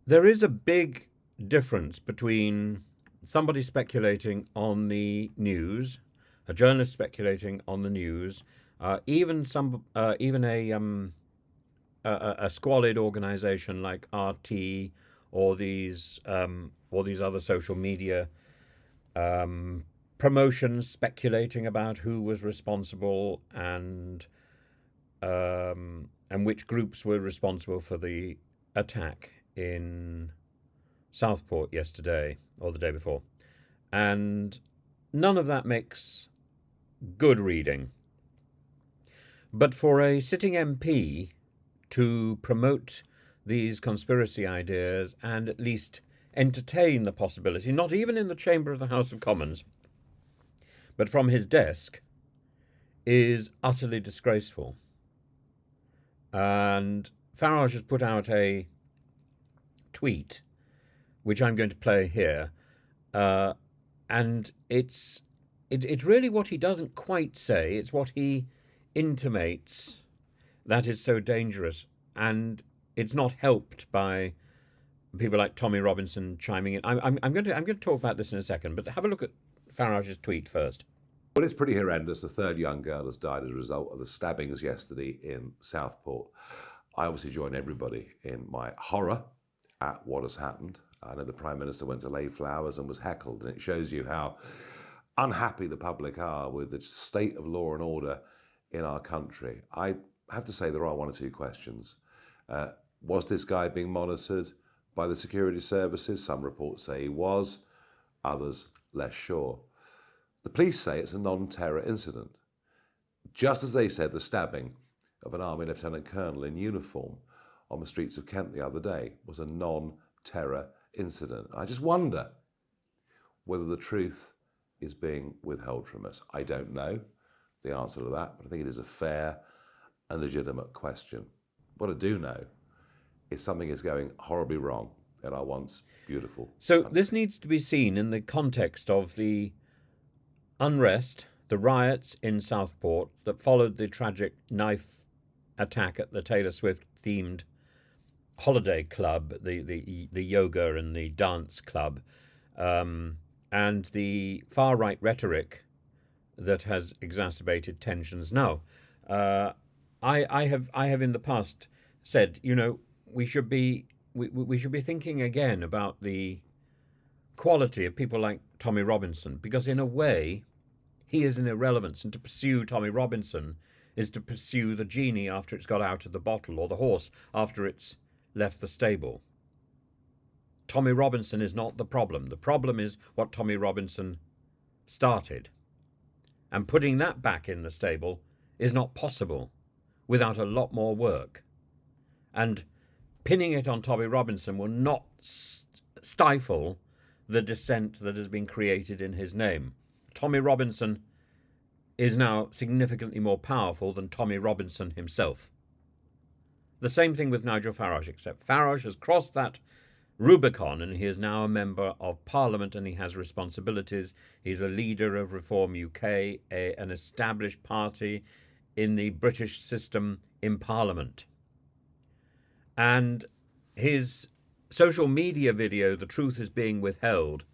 There is a big difference between somebody speculating on the news, a journalist speculating on the news, even a squalid organisation like RT or these other social media promotions speculating about who was responsible and which groups were responsible for the attack in Southport yesterday or the day before. And none of that makes good reading. But for a sitting MP to promote these conspiracy ideas and at least entertain the possibility, not even in the chamber of the House of Commons, but from his desk, is utterly disgraceful. And Farage has put out a tweet, which I'm going to play here, and it's really what he doesn't quite say. It's what he intimates that is so dangerous, and it's not helped by people like Tommy Robinson chiming in. I'm going to talk about this in a second, but have a look at Farage's tweet first. Well, it's pretty horrendous. The third young girl has died as a result of the stabbings yesterday in Southport. I obviously join everybody in my horror at what has happened. I know the Prime Minister went to lay flowers and was heckled, and it shows you how unhappy the public are with the state of law and order in our country. I have to say there are one or two questions. Was this guy being monitored by the security services? Some reports say he was, others less sure. The police say it's a non-terror incident, just as they said the stabbing of an Army Lieutenant Colonel in uniform on the streets of Kent the other day was a non-terror incident. I just wonder whether the truth is being withheld from us. I don't know the answer to that, but I think it is a fair and legitimate question. What I do know is something is going horribly wrong in our once beautiful country. This needs to be seen in the context of the unrest, the riots in Southport that followed the tragic knife attack at the Taylor Swift themed holiday club, the yoga and the dance club, and the far right rhetoric that has exacerbated tensions. Now, I have in the past said, we should be thinking again about the quality of people like Tommy Robinson, because in a way he is an irrelevance, and to pursue Tommy Robinson is to pursue the genie after it's got out of the bottle, or the horse after it's left the stable. Tommy Robinson is not the problem. The problem is what Tommy Robinson started. And putting that back in the stable is not possible without a lot more work. And pinning it on Tommy Robinson will not stifle the dissent that has been created in his name. Tommy Robinson is now significantly more powerful than Tommy Robinson himself. The same thing with Nigel Farage, except Farage has crossed that Rubicon and he is now a member of Parliament and he has responsibilities. He's a leader of Reform UK, an established party in the British system in Parliament. And his social media video, The Truth is Being Withheld,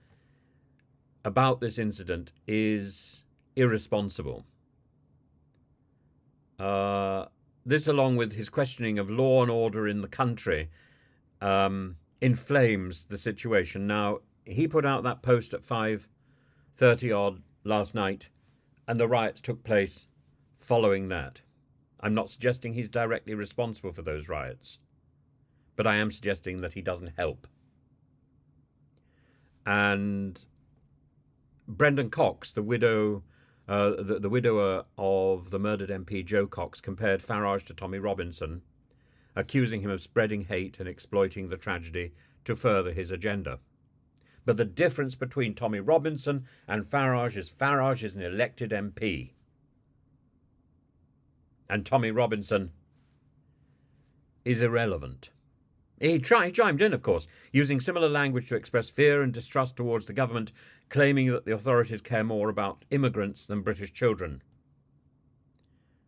about this incident is irresponsible. This, along with his questioning of law and order in the country, inflames the situation. Now, he put out that post at 5:30 odd last night, and the riots took place following that. I'm not suggesting he's directly responsible for those riots, but I am suggesting that he doesn't help. And Brendan Cox, the widower of the murdered MP Joe Cox, compared Farage to Tommy Robinson, accusing him of spreading hate and exploiting the tragedy to further his agenda. But the difference between Tommy Robinson and Farage is an elected MP. And Tommy Robinson is irrelevant. He chimed in, of course, using similar language to express fear and distrust towards the government, claiming that the authorities care more about immigrants than British children.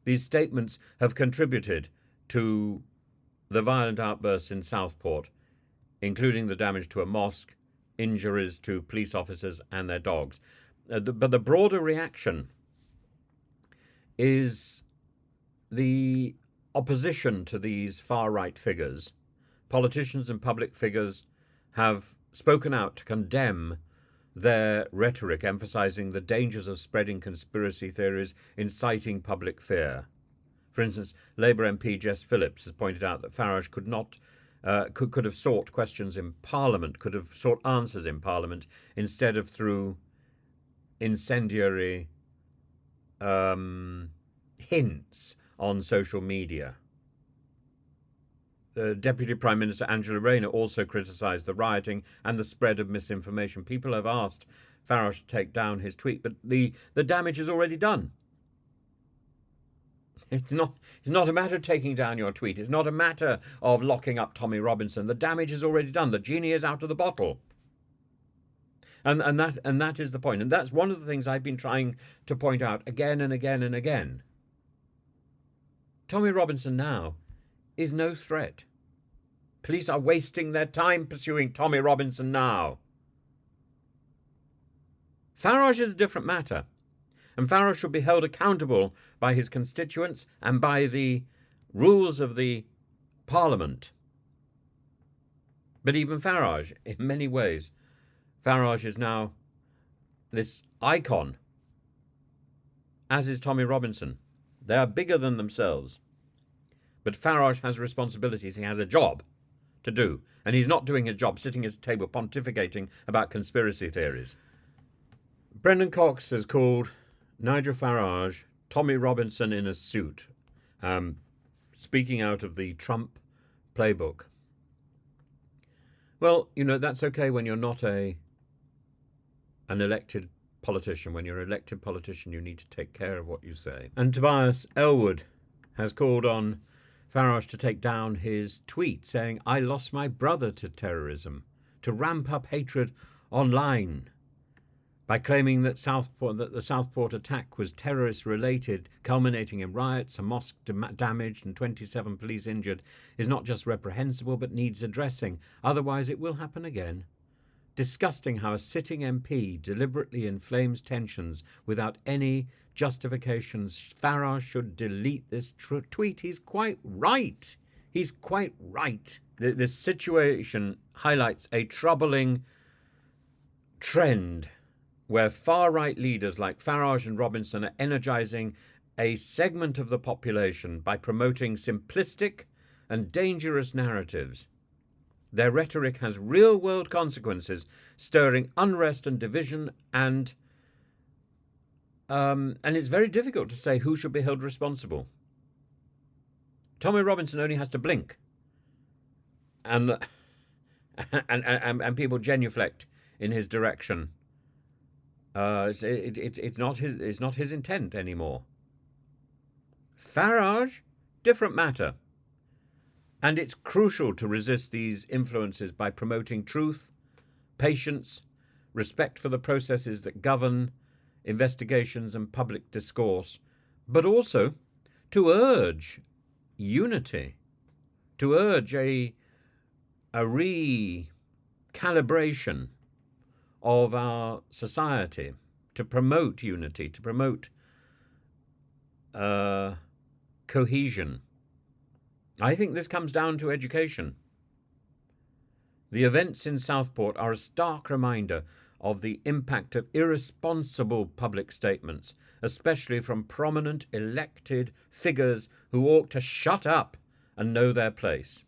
These statements have contributed to the violent outbursts in Southport, including the damage to a mosque, injuries to police officers and their dogs. But the broader reaction is the opposition to these far-right figures. Politicians and public figures have spoken out to condemn their rhetoric, emphasizing the dangers of spreading conspiracy theories, inciting public fear. For instance, Labour MP Jess Phillips has pointed out that Farage could have sought questions in Parliament, could have sought answers in Parliament, instead of through incendiary hints on social media. Deputy Prime Minister Angela Rayner also criticised the rioting and the spread of misinformation. People have asked Farage to take down his tweet, but the damage is already done. It's not a matter of taking down your tweet. It's not a matter of locking up Tommy Robinson. The damage is already done. The genie is out of the bottle. And that is the point. And that's one of the things I've been trying to point out again and again and again. Tommy Robinson now is no threat. Police are wasting their time pursuing Tommy Robinson now. Farage is a different matter. And Farage should be held accountable by his constituents and by the rules of the Parliament. But even Farage, in many ways, Farage is now this icon, as is Tommy Robinson. They are bigger than themselves. But Farage has responsibilities. He has a job to do. And he's not doing his job sitting at a table pontificating about conspiracy theories. Brendan Cox has called Nigel Farage Tommy Robinson in a suit, speaking out of the Trump playbook. Well, that's okay when you're not an elected politician. When you're an elected politician, you need to take care of what you say. And Tobias Elwood has called on Farage to take down his tweet saying, "I lost my brother to terrorism," to ramp up hatred online by claiming that the Southport attack was terrorist-related, culminating in riots, a mosque damaged and 27 police injured, is not just reprehensible but needs addressing. Otherwise it will happen again. Disgusting how a sitting MP deliberately inflames tensions without any justifications. Farage should delete this tweet. He's quite right. He's quite right. This situation highlights a troubling trend where far-right leaders like Farage and Robinson are energising a segment of the population by promoting simplistic and dangerous narratives. Their rhetoric has real-world consequences, stirring unrest and division, and it's very difficult to say who should be held responsible. Tommy Robinson only has to blink, and people genuflect in his direction. It's not his intent anymore. Farage, different matter. And it's crucial to resist these influences by promoting truth, patience, respect for the processes that govern investigations and public discourse, but also to urge unity, to urge a recalibration of our society, to promote unity, to promote cohesion. I think this comes down to education. The events in Southport are a stark reminder of the impact of irresponsible public statements, especially from prominent elected figures who ought to shut up and know their place.